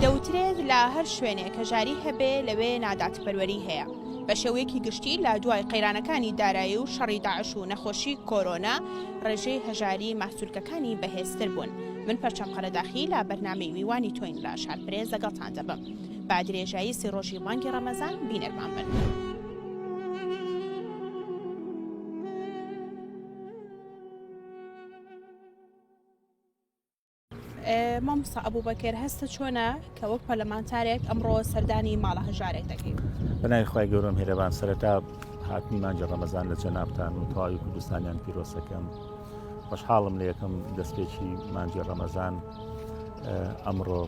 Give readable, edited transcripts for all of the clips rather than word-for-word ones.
دەوترێت لە هەر شوێنێک هەژاری هەبێ لەوێ ناداتپەروەری هەیە بە شێوەیەکی گشتی لە دوای قەیرانەکانی دارایی و شەڕی داعش و نەخۆشی کۆرۆنا ڕێژەی هەژاری ماسوولکەکانی بەهێزتر بوون. من پەرچەم قەرەداخی لە بەرنامەی میوانی تۆین لە شارپرێز لەگەڵتان دەبم. با درێژایی 30 ڕۆژی مانگی ڕەمەزان بینەرمان بن. مامۆستا ئەبوبەکر هەستە چۆنە کە وەک پەرلەمانتارێک ئەمڕۆ سەردانی ماڵە هەژارێک دەکەیت؟ بەناوی خوای گەورەم هێرەبان سەرەتا هاتنی مانگی ڕەمەزان لە جەنابتان و تەواوی کوردستانیان پیرۆسەکەم. خۆشحاڵم لە یەکەم دەستپێکی مانگی ڕەمەزان ئەمڕۆ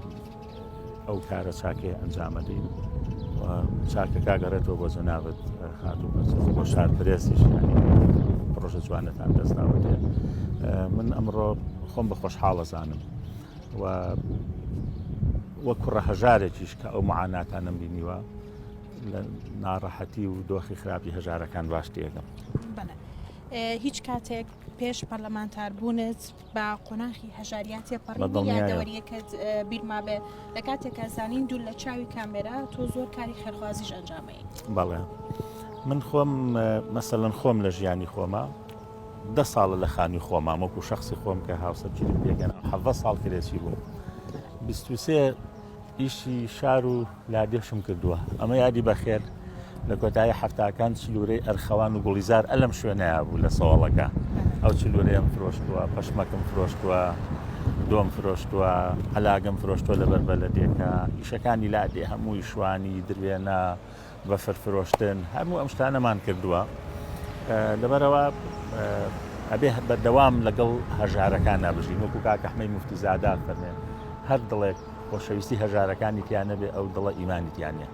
ئەو کارە چاکێ ئەنجامەدەین چاکە کاگەڕێتەوە بۆ جەنابەت هاتوو بۆ شارپرێزیش پرۆژە جوانەتان دەستاوەتێ. من ئەمڕۆ خۆم بە خۆشحاڵە زانم و وەک کوڕە هەژارێکیش کە ئەو معاناتانم بینیوە لە ناڕەحەتی و دۆخی خراپی هەژارەکان باش تێگەم. هیچ کاتێک پێش پەرلەمانتار بوونت بە قۆناغی هەژاریان تێپەڕی یادەوەریەکەت بیرما بێ لە کاتێکە زانین دوور لە چاوی کامێرا تۆ زۆر کاری خێرخوازیش ئەنجامەیە؟ بەڵێ من خۆم مەسەڵەن خۆم لە ژیانی خۆمە 10 ساڵە لە خانی خۆمام وەکو شخصی خۆم کە هاوسەرگیری پێگەن 17 ساڵ کرێکی بوو 23 ئیشی شار و لادێشم کردووە. ئەمە یادی بەخێر لە کۆتایی هەفتاکان چلوورەی ئەرخەوان و گوڵیزار ئەلم شوێنەیە بوو لە سەواڵەکە ئەو چلوورەیەم فرۆشتووە، پەشمەکەم فرۆشتووە، دۆم فرۆشتووە، هەلاگەم فرۆشتووە لە بەربەلەدێکە، ئیشەکانی لادێ هەمووی شوانی دروێنە بەفر فرۆشتن هەموو ئەم شتانەمان کردووە. لەبەرەوە ئەبێ بەردەوام لەگەڵ هەژارەکان نابژین وەکو کاکە حمەی موفتیزادا فەرمێن هەر دڵێک خۆشەویستی هەژارەکانی تیانە بێ ئەو دڵە ئیمانی تیانە.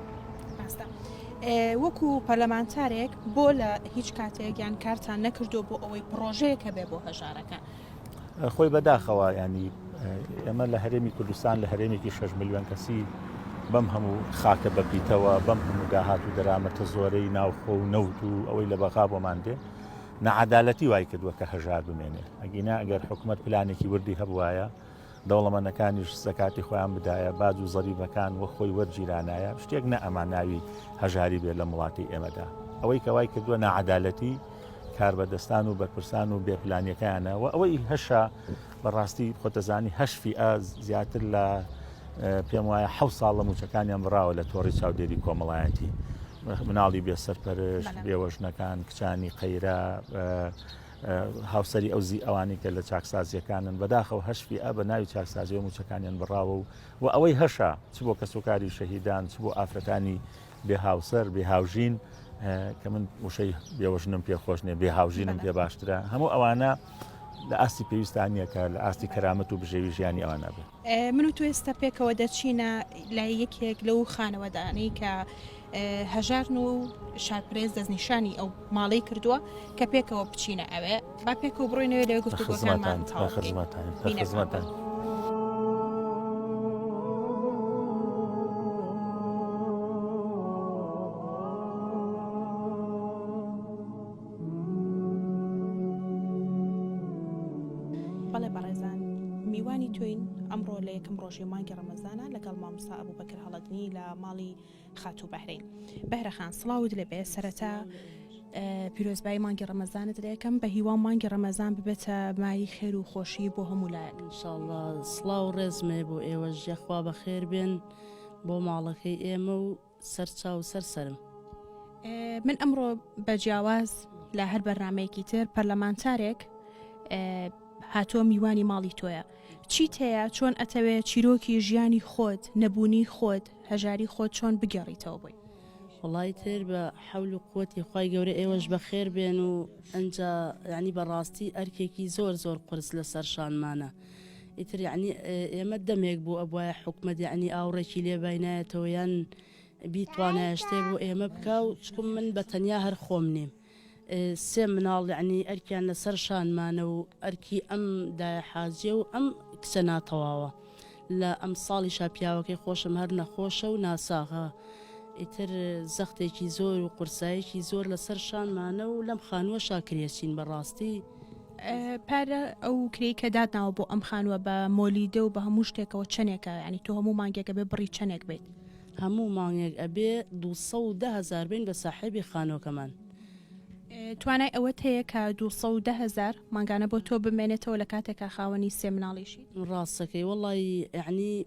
وەکو پەرلەمانتارێک بۆ لە هیچ کاتێک یان کارتان نەکردو بۆ ئەوەی پرۆژەیەکە بێ بۆ هەژارەکان؟ خۆی بەداخەوە ینی ئێمە لە هەرێمی کوردستان لە هەرێمێکی 6 ملیۆن کەسی بەم هەموو خاکە بەپیتەوە بەم هەموو داهات و دەرامەتە زۆرەی ناوخۆ و نەوت و ئەوەی لە بەغا بۆمان دێ نەعەدالەتی وای کردووە کە هەژار بمێنێ. ئەگینا ئەگەر حکوومەت پلانێکی وردی هەبوایە دەوڵەمەندەکانیش زەکاتی خۆیان بدایە باج و زەریبەکان وە خۆی وەرگیرانایە شتێک نە ئەماناوی هەژاری بێت لە وڵاتی ئێمەدا. ئەوەی کەوای کردووە نەعەدالەتی کاربەدەستان و بەرپرسان و بێپلانیەکانە و ئەوەی هەشە بەڕاستی خۆتەزانی هەشفی زیاتر لە پێم وایە 7 ساڵ لە موچەکانیان بڕاوە لە تۆڕی چاودێری کۆمەڵایەتی مناڵی بێسەرپەرش بێوەژنەکان کچانی قەیرە هاوسەری ئەوزی ئەوانی کە لە چاکسازیەکانن بەداخەوە هەشفی بە ناوی چاکسازی و موچەکانیان بڕاوە و ئەوەی هەشە چ بۆ کەسوکاری شەهیدان چ بۆ ئافرەتانی بێ هاوسەر بێ هاوژین کە من وشەی بێوەژنم پێ خۆش نیە بێ هاوژینم پێ باشترە هەموو ئەوانە لە ئاستی پێویستانیەکە لە ئاستی کەرامەت و بژێوی ژیانی ئەوانە بێ. من و تو ئێستا پێکەوە دەچینە لای یەکێک لەو خانەوەدانەی کە هەژارن و شارپرێز دەستنیشانی ئەو ماڵەی کردووە کە پێکەوە بچینە ئەوێ با پێکەوە بڕۆینەوە لەوێ گفتوگۆکانمان خزمەتان. بەڵێ بەڕێزان میوانی توین ئەمڕۆ لە یەکەم ڕۆژی مانگی ڕەمەزانە لەگەڵ مامۆستا ئەبوبەکر هەڵەدنی لە ماڵی خاتوو بەهرەین. بەهرەخان سڵاوت لەبێ سەرەتا پیرۆزبایی مانگی ڕەمەزانت لە یەکەم بە هیوا مانگی ڕەمەزان ببێتە مای خێر و خۆشی بۆ هەموو لایەک. ئینشاڵڵا سڵاو ڕێزمێ بۆ ئێوەش یەخوا بە خێر بێن بۆ ماڵەکەی ئێمە و سەرچاو سەرسەرم. من ئەمڕۆ بە جیاواز لە هەر بەرنامەیەکی تر پەرلەمانتارێک هاتۆ میوانی ماڵی تۆیە چیت هەیە چۆن ئەتەوێت چیرۆکی ژیانی خۆت نەبوونی خۆت هەژاری خۆت چۆن بگەڕیتەوە بووی؟ وڵای تر بە حەول و قووەتی خوای گەورە ئێوەش بە خێر بێن و ئەنجا یعنی بەڕاستی ئەرکێکی زۆر زۆر قرس لەسەر شانمانە. ئیتر یعنی ئێمە دەمێک بوو ئەبواە حکومەت یعنی ئاوڕێکی لێباینایەتەوە یان بیتوانە شتێ بۆ ئێمە بکە و چکم من بە تەنیا هەر خۆم نیم. 3 مناڵ یعنی ئەرکیان لەسەر شانمانە و ئەرکی ئەم داحاجێ و ئەم کسە ناتەواوە لە ئەم ساڵی شاپیاوەکەی خۆشم هەر نەخۆشە و ناساغە. ئیتر زەختێکی زۆر و قورسایەکی زۆر لەسەر شانمانە و لەم خانووە شاکرێچین بەڕاستی پارە ئەو کرێی کە دادناوە بۆ ئەم خانووە بە مۆلیدە و بە هەموو شتێکەوە چەندێکە ینی تۆ هەموو مانگێکە بێ بڕی چەندێک بێت هەموو مانگێک ئەبێ 210,000 بین بە ساحێبی خانۆکەمان توانای ئەوەت هەیە کە 210,000 ماگانە بۆ تۆ بمێنێتەوە لە کاتێکە خاوەنی سێ مناڵیشی ڕاستەکەی وڵی یعنی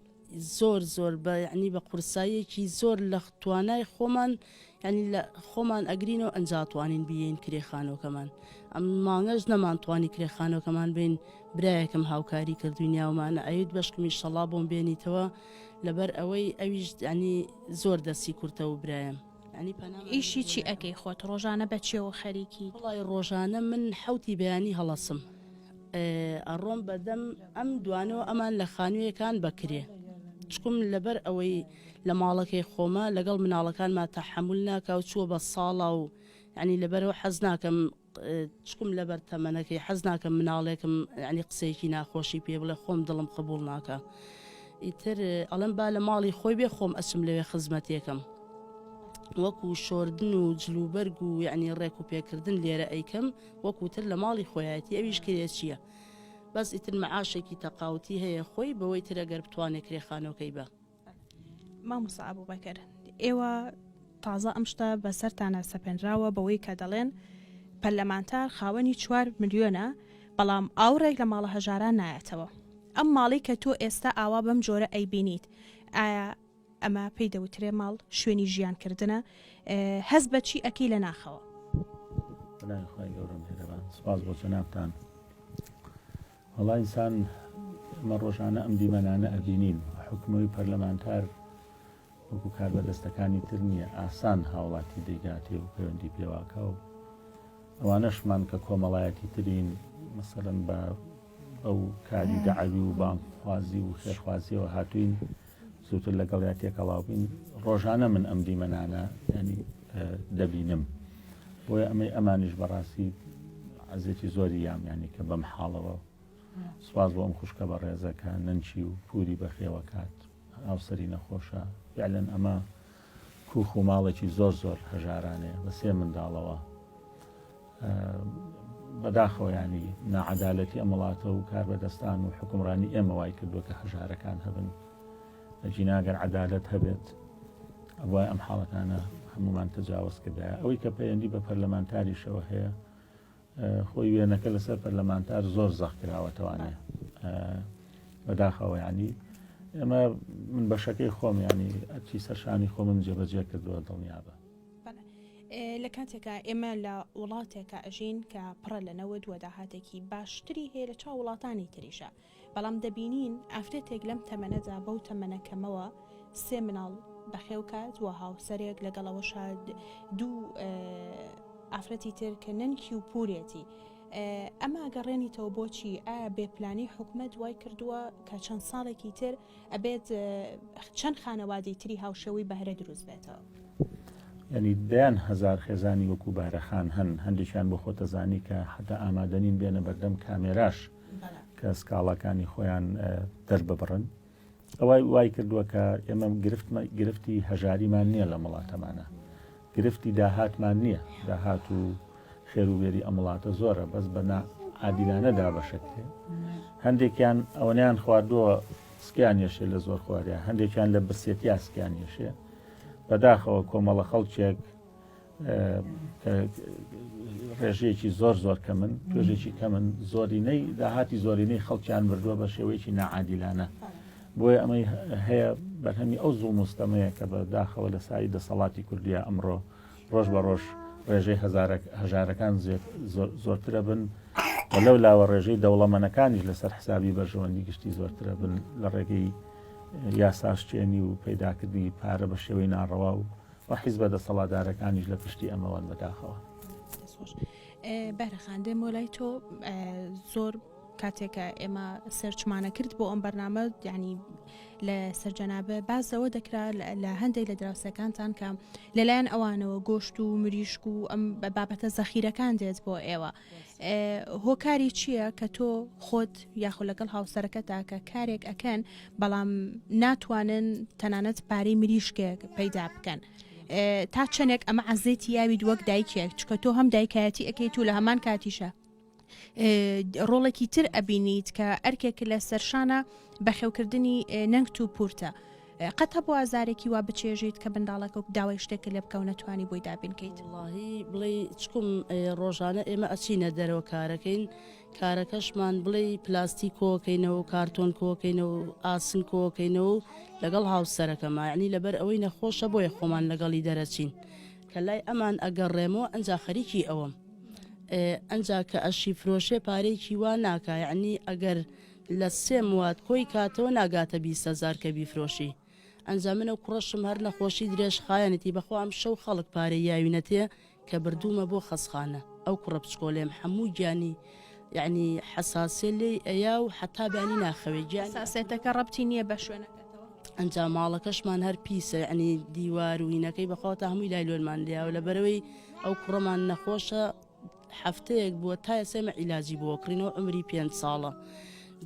زۆر بە یعنی بە قورساییەکی زۆر لە توانای خۆمان ینی لە خۆمان ئەگرینەوە ئەنجاتوانین بیین کرێخانۆکەمان ئەم مانگەش نەمانتوانی کرێخانۆکەمان بین برایەکەم هاوکاری کردووی نیاومانە ئەوید بەشکمی شەڵا بۆم بێنیتەوە لەبەر ئەوەی ئەویش ینی زۆر دەستی کورتە و برایم ئیشی چی ئەەکەی خۆت ڕۆژانە بەچێەوە خەریکی وڵی ڕۆژانە من حوتی بەیانی هەڵەسم ئەڕۆم بەدەم ئەم دوانەوە ئەمان لە خانوویەکان بکرێ چکم لەبەر ئەوەی لە ماڵەکەی خۆمە لەگەڵ مناڵەکانما تەحمل ناکە و چووە بە ساڵە و ینی لەبەرەوە حەز ناکەم چکم لەبەر تەمەنەکەی حەز ناکەم مناڵێکم ینی قسەیەکی ناخۆشی پێ بڵێ خۆم دڵم قبول ناکە ئیتر ئەڵم با لە ماڵی خۆی بێ خۆم ئەچم لەوێ خزمەتێکم وەکو شۆردن و جلوبەرگ و یعنی ڕێک و پێکردن لێرە ئەیکەم وەکوتر لە ماڵی خۆیەتی ئەویش کرێت چییە بەس ئیتر مەعاشێکی تەقاوتی هەیە خۆی بەوەی ترەگەر بتوانێت کرێخانۆکەی بە مامۆستا ئابوبەکر ئێوە تازە ئەم شتە بەسەرتانە سەپێنراوە بەوەی کە دەڵێن پەرلەمانتار خاوەنی 4 ملیۆنە بەڵام ئاوڕێک لە ماڵە هەژاران نایەتەوە ئەم ماڵی کە تۆ ئێستا ئاوا بەم جۆرە ئەیبینیت ئایا ئەمە پێی دەوترێ ماڵ شوێنی ژیانکردنە هەز بە چی ئەکەی لە ناخەوە سپاس بۆ چەنافتان وەڵای ئینسان ئەمە ڕۆژانە ئەم دیمەنانە ئەبینین حکومەوەی پەرلەمانتار وەکو کار بەدەستەکانی تر نییە ئاسان هاوڵاتی دەیگاتێ و پەیوەندی پێواکە و ئەوانەشمان کە کۆمەڵایەتی ترین مەسەڵەن بە ئەو کاری دەعەوی و بانخوازی و خێرخوازیەوە هاتوین زووتر لەگەڵ یا تێکەڵاوبین ڕۆژانە من ئەم دیمەنانە ینی دەبینم بۆیە ئەمەی ئەمانش بەڕاستی عەزێکی زۆری یامیانی کە بەم حاڵەوە سواز بۆ ئەم خوشکە بە ڕێزەکە نەنچی و پووری بەخێوەکات ئاوسەری نەخۆشە فعلەن ئەمە کوخ و ماڵێکی زۆر هەژارانێ بە 3 منداڵەوە بەداخەوە ینی ناعەدالەتی ئەم وڵاتە و کار بەدەستان و حکومڕانی ئێمە وای کردووە کە هەژارەکان هەبن ئەجیناگەر عەدالەت هەبێت ئەوە ئەم حاڵەکانە هەمومان تەجاوز کردایە ئەوەی کە پەیوەندی بە پەرلەمانتاریشەوە هەیە خۆی وێنەکە لەسەر پەرلەمانتار زۆر زەخ کراوەتەوانێ بەداخەوە ینی ئەمە من بەشەکەی خۆم ینی ئەچی سەرشانی خۆ من جێبەجێ کردووە دڵنیابە لە کاتێکە ئێمە لە وڵاتێکە ئەژین کە پڕە لەنەوە دووەداهاتێکی باشتری هەیە لە چاو وڵاتانی تریشە بەڵام دەبینین ئافرەتێک لەم تەمەنەدا بەو تەمەنەکەمەوە 3 مناڵ بەخێوکات و هاوسەرێک لەگەڵەوەشا 2 ئافرەتی تر کە نەنکی و پورێتی ئەمە گەڕێنیتەوە بۆچی ئایا بێپلانی حکومەت وای کردووە کە چەند ساڵێکی تر ئەبێت چەند خانەوادەی تری هاوشەوی بەهرە دروست بێتەوە ینی دەیان هەزار خێزانی وەکو بارەخان هەندێکیان بۆ خۆتەزانی کە حتا ئامادەنین بێنە بەردەم کامێراش کە سکاڵەکانی خۆیان دەرببڕن ئەوەی وای کردووە کە ئێمە گرفتی هەژاریمان نییە لە وڵاتەمانە گرفتی داهاتمان نییە داهات و خێروبێری ئەم وڵاتە زۆرە بەس بە عادیلانەدا بەشکرێ هەندێکیان ئەوەیان خواردووە سکیان یەشێ لە زۆر خواریە هەندێکیان لە برسێتی سکیان یەشێ بەداخەوە کۆمەڵە خەڵکێک ڕێژەیەکی زۆر کە من توێژێکی کە من زۆرینەی داهاتی زۆرینەی خەڵکیان بردووە بە شێوەیەکی نەعادیلانە بۆیە ئەمەی هەیە بەرهەمی ئەو زوڵ مستەمەیە کە بەداخەوە لە سای دەسەڵاتی کوردیە ئەمڕۆ ڕۆژ بە ڕۆژ ڕێژەی هەژارەکان زۆرترە بن و لەو لاوە ڕێژەی دەوڵەمەنەکانیش لەسەر حسابی بەرژەوەندی گشتی زۆرترە بن لە ڕێگەی یاساشتێنی و پەیداکردنی پارە بە شێوەی ناڕەوا و حیزبە دەسەڵاتدارەکانیش لە پشتی ئەمەوەن بەداخەوە بەرەخاندێ مۆلای تۆ زۆر کاتێکە ئێمە سەرچمانە کرد بۆ ئەم بەرنامە یعنی لە سەرجەنابە بازەوە دەکرا لە هەندێک لە دراوسەکانتان کە لەلایەن ئەوانەوە گۆشت و مریشک و ئەم بابەتە زەخیرەکان دێت بۆ ئێوە هۆکاری چییە کە تۆ خۆت یاخۆ لەگەڵ هاوسەرەکەتا کە کارێک ئەکەن بەڵام ناتوانن تەنانەت پارەی مریشکێک پەیدا بکەن تا چەندێک ئەمە عەزێتی یاوی وەک دایکێک چکە تۆ هەم دایکایەتی ئەەکەیت و لە هەمان کاتیشە ڕۆڵێکی تر ئەبینیت کە ئەرکێک لە سەرشانە بەخێوکردنی نەنگت و پورتە قەتە بۆ ئازارێکی وا بچێژیت کە بنداڵەکە داوای شتێکە لێ بکەو نەتوانی بۆی دابینکەیت واللهی بڵێ چکم ڕۆژانە ئێمە ئەچینە دەرەوە کارەکەین کارەکەشمان بڵێ پلاستیک کۆکەینەوە کارتۆن کۆکەینەوە ئاسن کۆکەینەوە لەگەڵ هاوسەرەکەمە یعنی لەبەر ئەوەی نەخۆشە بۆیە خۆمان لەگەڵی دەرەچین کە لای ئەمان ئەگەڕێمەوە ئەنجا خەریکی ئەوەم ئەنجا کە ئەشی فرۆشێ پارێکی وا ناکە یعنی ئەگەر لە 3 وات کۆی کاتەوە ناگاتە 20,000 کە بیفرۆشی ئەنجا منە کوڕەشم هەر نەخۆشی درێژ خایەنەتی بەخۆم شەو خەڵک پارەی یاوینەتێ کە بردوومە بۆ خەسخانە ئەو کوڕە بچکۆلێم هەموو گیانی یعنی حساسێ لێ ئەیا و حتا بانی ناخەوێ گیان ساسێتەکە ڕەبتی نییە بە شوێنەکەتەوە ئەنجا ماڵەکەشمان هەر پیسە یعنی دیوار و وینەکەی بەخۆتە هەمووی لای لۆرمان لیاوە لە بەرەوەی ئەو کوڕەمان نەخۆشە هەفتەیەک بووە تا ئێسێمە عیلاجی بۆ کڕینەوە ئەمری 5 ساڵە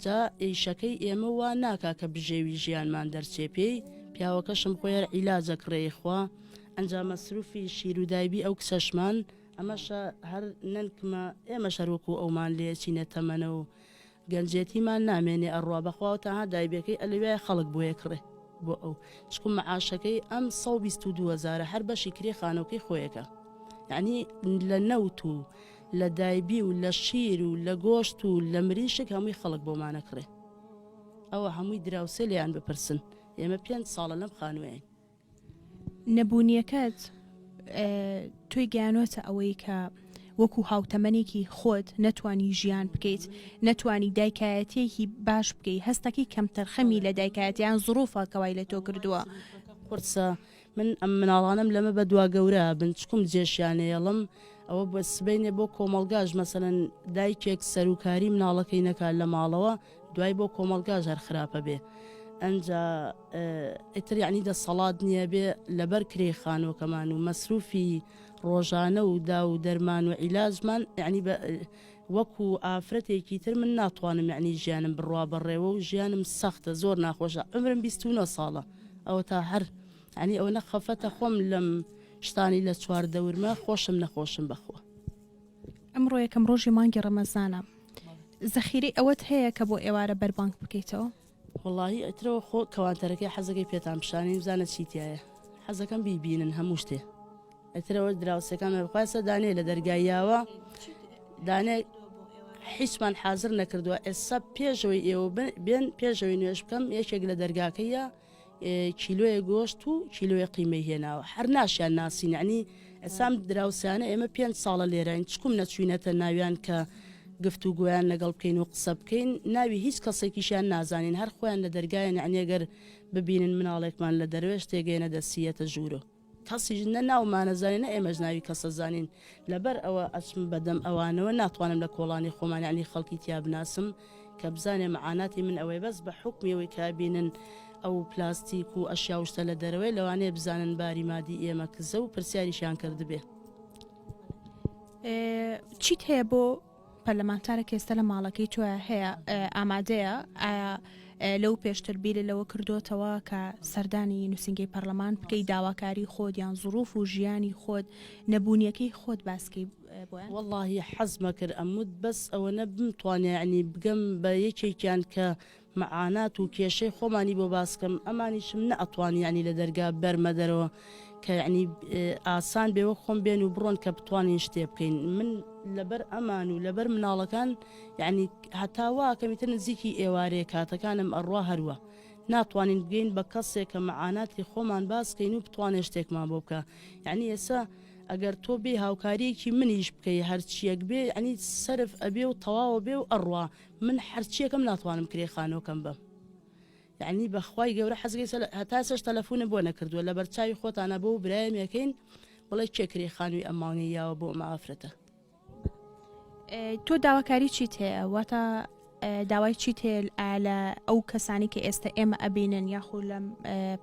جا ئیشەکەی ئێمە وا ناکا کە بژێوی ژیانمان دەرچێ پێی پیاوەکەشم خۆیان عیلاجە کڕێخوا ئەنجا مەسروفی شیرودایبی ئەو کسەشمان ئەمەشە هەر ننکمە ئێمە شەروەکو ئەومان لێچینە تەمەنە و گەنجێتیمان نامێنێ ئەڕوا بەخواوە تاها دایبەکەی ئەلوای خەڵک بۆیە کڕێ بۆ ئەو چکم مەعاشەکەی ئەم 122,000 هەر بەشی کرێ خانەوەکەی خۆیەکە یعنی لە نەوت و لە دایبی و لە شیر و لە گۆشت و لە مریشک هەمووی خەڵک بۆمانە کڕێ ئەوە هەمووی دراوسێ لیان بپرسن ئێمە 5 ساڵە لەم خانوێن نەبوونیەکەت توی گیانۆتە ئەوەی کە وەکو هاوتەمەنێکی خۆت نەتوانی ژیان بکەیت نەتوانی دایکایەتێکی باش بکەیت هەستەکەی کەم تەرخەمی لە دایکایەتیان زڕوفە کەوای لە تۆ کردووە قورسە من ئەم مناڵانم لەمە بە دوا گەورە بنچکم جێشیانەیەڵم ئەوە بە سبینێ بۆ کۆمەلگاژ مەسەرەن دایکێک سەرروکاری مناڵەکەی نەکات لە ماڵەوە دوای بۆ کۆمەلگاژ هەر خراپە بێ ئەنجا ئیتر یعنی دەسەڵات نییە بێ لەبەر کرێ خانۆکەمان و مەسروفی ڕۆژانە و دا و دەرمان و عیلاجمان یعنی وەکو ئافرەتێکی تر من ناتوانم یعنی ژیانم بڕوا بەڕێوە و ژیانم سەختە زۆر ناخۆشە ئەمرم 29 ساڵە ئەوە تا هەر ینی ئەو نەخەفەتە خۆم لەم شتانی لە چواردەورمە خۆشم نەخۆشم بەخۆ ئەمڕۆ یەکەم ڕۆژی مانگی ڕەمەزانە زەخیرەی ئەوەت هەیە کە بۆ ئێوارە بەربانک بکەیتەوە وڵی ئەترەوە خۆ کەوانتەرەکەی حەزەکەی پێتان پیشانی بزانە چیتایە حەزەکەم بیبینن هەموو شتێ ئەترەوە دراوسەکان بخواسە دانێ لە دەرگاییاوە دانێ هیچمان حاضر نەکردووە ئێستا پێشەوەی ئێوە بێن پێشەوەی نوێش بکەم یەکێک لە دەرگاکەیە کیلۆیە گۆشت و کیلۆیە قیمەی هێناوە هەر ناشیان ناسین عنی ئەسام دراوسانە ئێمە 5 ساڵە لێرەین چکم نەچوینەتە ناویان کە گفت و گویان لەگەڵ بکەین و قسە بکەین ناوی هیچ کەسێکیشیان نازانین هەر خۆیان لە دەرگایان ئەنێگەر ببینن مناڵێکمان لە دەروێش تێگەینە دەسیەتە ژوورۆ کەسیش نە ناومانەزانین ئێمەش ناوی کەسە زانین لەبەر ئەوە ئەچم بەدەم ئەوانەوە ناتوانم لە کۆڵانی خۆمان عنی خەڵکی تیا بناسم کە بزانێ معاناتی من ئەوەی بەس بە حکمیەوەی کابینن ئەو پلاستیک و ئەشیاوشتە لە دەرەوەی لەوانەیە بزانن باری مادی ئێمە کزە و پرسیاریشیان کردبێ چیت هەیە بۆ پەرلەمانتارە کێستە لە ماڵەکەی تۆ هەیە ئامادەیە ئایا لەو پێشتر بیرە لەوە کردوتەوە کە سەردانی نووسنگی پەرلەمان بکەی داواکاری خۆت یان زروف و ژیانی خۆت نەبوونیەکەی خۆت باسکی بۆیان واللهی حەزمە کرد ئەمود بەس ئەوە نە بمتوانێ عنی بگەم بە یەکێکیان کە معانات و کێشەی خۆمانی بۆ باسکەم ئەمانیشم نە ئەتوانی ینی لە دەرگا بەرمە دەرەوە کە یعنی ئاسان بێوە خۆم بێن و بڕۆن کە بتوانین شتێ بکەین من لەبەر ئەمان و لەبەر مناڵەکان یعنی هەتاوا کەمیتر نزیکی ئێوارەیە کاتەکانم ئەڕوا هەروە ناتوانین بگەین بە کەسێک کە معاناتی خۆمان باسکەین و بتوانێت شتێکمان بۆ بکە یعنی ئێستا ئەگەر تۆ بێ هاوکاریەکی منیش بکەی هەرچیەک بێ ینی سرف ئەبێ و تەواوە بێ و ئەڕوا من هەرچیەکەم ناتوانم کرێ خانۆکەم بەم یعنی بەخوای گەورە حەزگەی هەتا سەش تەلەفۆنە بۆ نەکردووە لە بەرچاوی خۆتانە بۆ و برایەمەکەین بڵێ چێکری خانووی ئەماونی یاوە بۆ ئەمافرەتە تۆ داواکاری چیت هەیە واتە داوای چیت هەیە لە ئەو کەسانی کە ئێستا ئێمە ئەبینن یاخود لەم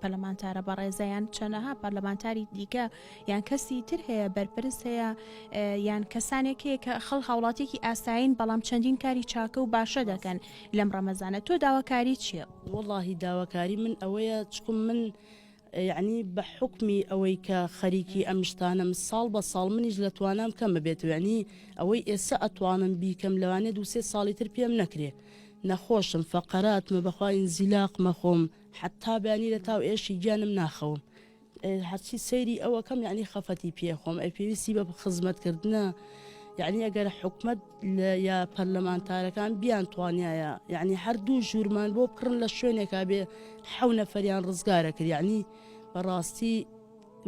پەرلەمانتارە بەڕێزەیان چەندەها پەرلەمانتاری دیکە یان کەسی تر هەیە بەرپرس هەیە یان کەسانێک هەیە کە خەڵک هاوڵاتێکی ئاسایین بەڵام چەندین کاری چاکە و باشە دەکەن لەم ڕەمەزانە تۆ داواکاری چییە؟ واللهی داواکاری من ئەوەیە چکم من یعنی بە حکمی ئەوەی کە خەریکی ئەمشتانم ساڵ بە ساڵ منیش لە توانام کەمە بێت یعنی ئەوەی ئێستا ئەتوانم بیکەم لەوانێ 2-3 ساڵی تر پێم نەکرێ نەخۆشم فەقەراتمە بەخواین زیلاق مەخۆم حتا بانی لە تاو ئێشی گیانم ناخەوم هەرچی سەیری ئەوەکەم یعنی خەفەتی پێخۆم ئەی پێویستی بە خزمەتکردنە یعنی ئەگەر حکومت یا پەرلەمانتارەکان بیان توانایە یعنی هەردوو ژوورمان بۆ بکڕن لە شوێنێکا بێ 7 نەفەریان ڕزگارە کرد یعنی بەڕاستی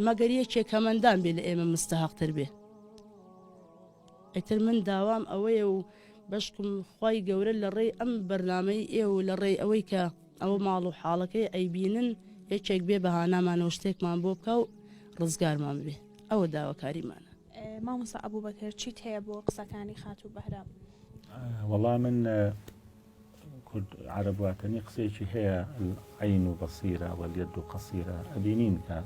مەگەر یەکێک هەمەندان بێ لە ئێمە مستەحەقتر بێ ئەیتر من داوام ئەوەیە و بەشکم خی گەورە لە ڕێی ئەم بەرنامەی ئێوە لە ڕێی ئەوەی کە ئەوە ماڵ و حاڵەکەی ئەیبینن یەکێک بێ بەهانامانەوە شتێکمان بۆ بکە و ڕزگارمان بێ ئەوە داواکاریمانە مامۆستا ئەبوبەکر چیت هەیە بۆ قسەکانی خاتوو بەهرام وەڵام من کورد عەرەبواتنی قسێکی هەیە عین و بەسیرە وەلیەد و قەسیرە ئەبینین کە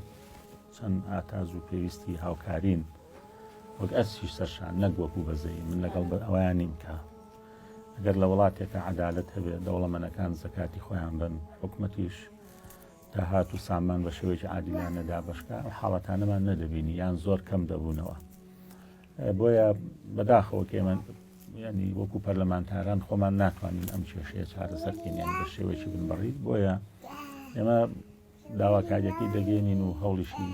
چەند ئاتاز و پێویستی هاوکارین وەک ئەسیش سەرشان نەک وەکو بەزەی من لەگەڵ ئەویانیم کە ئەگەر لە وڵاتێکە عەدالەت هەبێت دەوڵەمەنەکان زەکاتی خۆیان بن حکومەتیش داهات و سامان بە شێوەیەکی عادیلانەدا بەشکە حاڵەتانەمان نەدەبینی یان زۆر کەم دەبوونەوە بۆیە بەداخەوە کێمە ینی وەکو پەرلەمانتاران خۆمان ناتوانین ئەم کێشەیە چارەسەرکەین یان بە شێوەیەکی بنبڕی بۆیە ئێمە داواکاریەکەی دەگەێنین و هەوڵیشی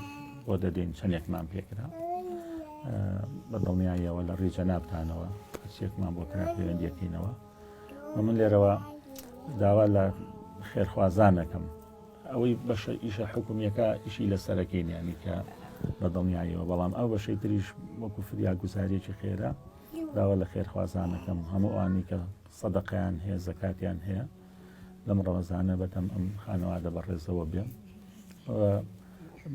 بۆ دەدەین چەندێکمان پێکرا بە دڵنیاییەوە لە ڕێجە نابتانەوە هەرچێکمان بۆ کرا پەیوەندیەکەینەوە من لێرەوە داوا لە خێرخوازانەکەم ئەوەی بەشە ئیشە حکومیەکە ئیشی لەسەرەکەین یانی کە بە دڵنیاییەوە بەڵام ئەو بەشەی تریش وەکو فریا گوزارێکی خێرا داوا لە خێرخوازانەکەم هەموو ئەوانی کە سەدەقەیان هەیە زەکاتیان هەیە لەم ڕەمەزانە بەتەم ئەم خانەوادە بەڕێزەوە بێن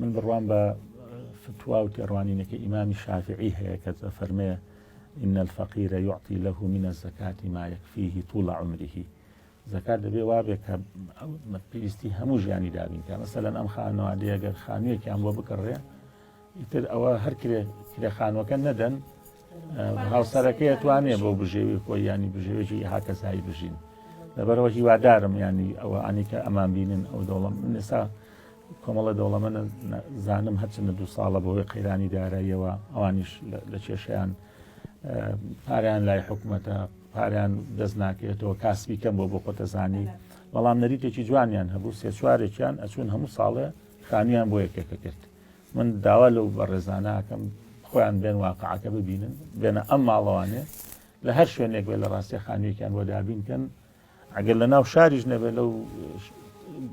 من بڕوان بە فتوا و تێڕوانینەکە ئیمامی شافعی هەیە کە فەرمێ إن الفقير يعطي له من الزكاة ما يكفيه طول عمره زکات دەبێ وابێ کە پێویستی هەموو ژیانی دابین کە مەسەلەن ئەم خانەوادەیە ئەگەر خانوویەکیان بۆ بکڕێ ئیتر ئەوە هەر کرێخانوەکە نەدەن هاوسەرەکەی توانێ بۆ بژێوی خۆی ینی بژێوێکی هاکەزایی بژین لەبەرەوە هیوادارم ینی ئەوە ئەنیکە ئەمان بینن ئەو دەوڵەم من ئێستا کۆمەڵە دەوڵەمەە زانم هەرچەندە 2 ساڵە بەوەی قەیرانی داراییەوە ئەوانیش لە کێشیان پاریان لای حکوومەتە پاریان دەست ناکرێتەوە کاسبی کەم بۆ خۆتەزانی بەڵام نەریتێکی جوانیان هەبوو 3-4ێکیان ئەچون هەموو ساڵێ خانویان بۆ یەکێکە کرد من داوا لەو بەڕێزانەکەم خۆیان بێن واقعەکە ببینن بێنە ئەم ماڵەوانێ لە هەر شوێنێک بێ لە ڕاستی خانوویەکیان بۆ دابینکەن ئەگەر لە ناو شاریش نەبێت لەو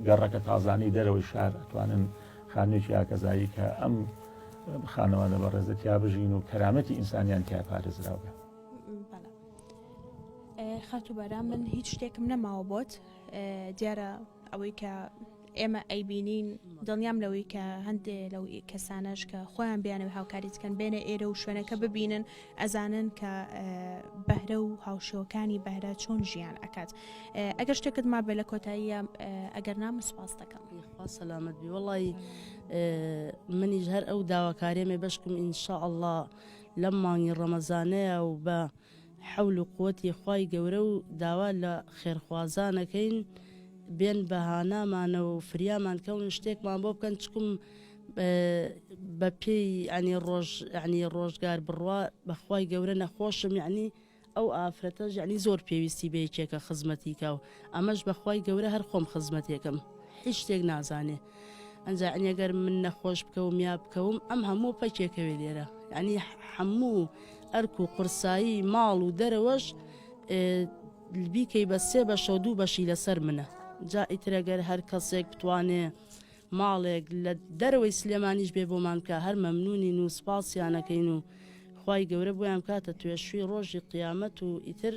گەڕەکە تازانی دەرەوەی شار ئەتوانن خانوویەکی ئاکەزایی کە ئەم خانەوادە بەڕێزەتیا بژین و کەرامەتی ئینسانیان تیا پارێزراو بێ خاتوو بەرام من هیچ شتێکم نەماوە بۆت دیارە ئەوەی کە ئێمە ئەیبینین دڵنیام لەوەی کە هەندێ لەو کەسانەش کە خۆیان بیانەوە هاوکاریتکەن بێنە ئێرە و شوێنەکە ببینن ئەزانن کە بەهرە و هاوشەوەکانی بەهرە چۆن ژیان ئەکات ئەگەر شتێکت ما بێ لە کۆتاییە ئەگەر نام سوپاس دەکەم سەلامەت بی وەڵی منیش هەر ئەو داواکارێمێ بەشکم ئینشاءالله لەم مانگی ڕەمەزانەیە و بە حەول و قووەتی خوای گەورە و داوا لە خێرخوازانەکەین بێن بەهانامانە و فریامان کەون شتێکمان بۆ بکەن چکم بە پێی ینی ڕۆژگار بڕوا بەخوای گەورە نەخۆشم یعنی ئەو ئافرەتەش یعنی زۆر پێویستی بەیەکێکە خزمەتی کا و ئەمەش بەخوای گەورە هەر خۆم خزمەتێکم هیچ شتێک نازانێ ئەنجا ئەگەر من نەخۆش بکەوم یا بکەوم ئەم هەموو پەکێکەوێ لێرە ینی هەموو ئەرک و قورسایی ماڵ و دەرەوەش بیکەی بە 3 بەشە و 2 بەشی لەسەر منە جا ئیترەگەر هەر کەسێک بتوانێ ماڵێک لە دەرەوەی سلێمانیش بێ بۆمان کە هەر مەمنونین و سپاسیانەکەین و خوای گەورە بۆیان کاتە توێشوی ڕۆژی قیامەت و ئیتر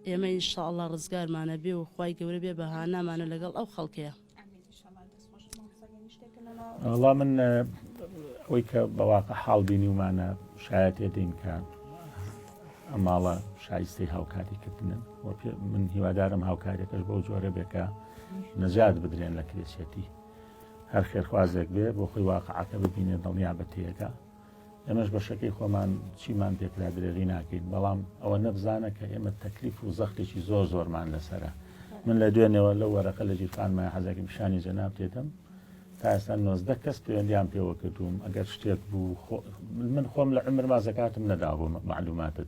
ئێمە ئینشاءالله ڕزگارمانە بێ و خوای گەورە بێ بەهانامانە لەگەڵ ئەو خەڵکەیە وەڵام من ئەوەی کە بەواقع حاڵ بینی ومانە شایەت دێین کە ئەم ماڵە شایستەی هاوکاریکردنن من هیوادارم هاوکاریەکەش بەو جۆرە بێکە نەجات بدرێن لە کرێسێتی هەر خێرخوازێک بێ بۆ خۆی واقعەکە ببینێ دڵنیا بەتەیەەکە ئێمەش بەشەکەی خۆمان چیمان پێکرا درێغی ناکەین بەڵام ئەوە نەبزانە کە ئێمە تەکلیف و زەختێکی زۆرمان لەسرە من لە دوێنێەوە لەو وەرەقە لە جیرفانمای حەزەکە پیشانی جەناب تێتم تا ئێستا 90 کەس پەیوەندیان پێوە کردوم ئەگەر شتێک بوو من خۆم لە عمرما زەکاتم نەدابوو معلوماتت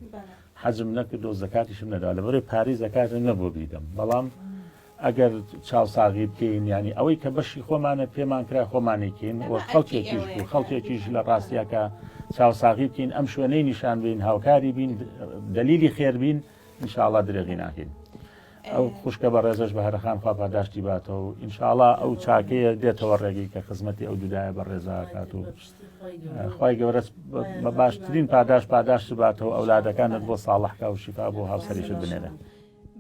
حەجم نەکردو زەکاتیشم نەدا لەبەرەوەی پارەی زەکاتم نەبوو بیدەم بەڵام ئەگەر چاوساغی بکەین ینی ئەوەی کە بەشی خۆمانە پێمان کرا خۆمانێکین وە خەڵکێکیش بوو خەڵکێکیش لە ڕاستیاکە چاوساغی بکەین ئەم شوێنەی نیشان بین هاوکاری بین دلیلی خێر بین ئینشاءڵڵا درێغی ناکەین ئەو خوشکە بە ڕێزش بە هەرەخان خوا پاداشتی باتەوە و ئینشاءڵڵا ئەو چاکەیە دێتەوە ڕێگەی کە خزمەتی ئەو دوودایە بە ڕێزاکات و خی گەورە بە باشترین پاداشت باتەوە ئەولادەکانت بۆ ساڵحکە و شیفا بۆ هاوسەریشت بنێرە.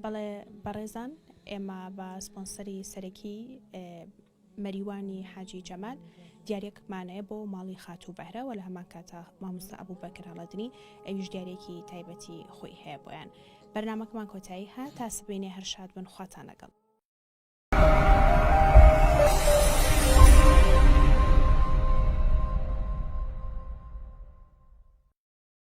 بەڵێ بەڕێزان ئێمە بە سپۆنسەری سەرەکی مەریوانی حاجی جەمال دیارێکمانەیە بۆ ماڵی خاتوو بەهرە و لە هەمان کاتە مامۆستا ئەبوو بەکر هەڵەدنی ئەویش دیارێکی تایبەتی خۆی هەیە بۆیان. بەرنامەکەمان کۆتایی هات تا سبەینێ هەر شاد بن خواتان لەگەڵ.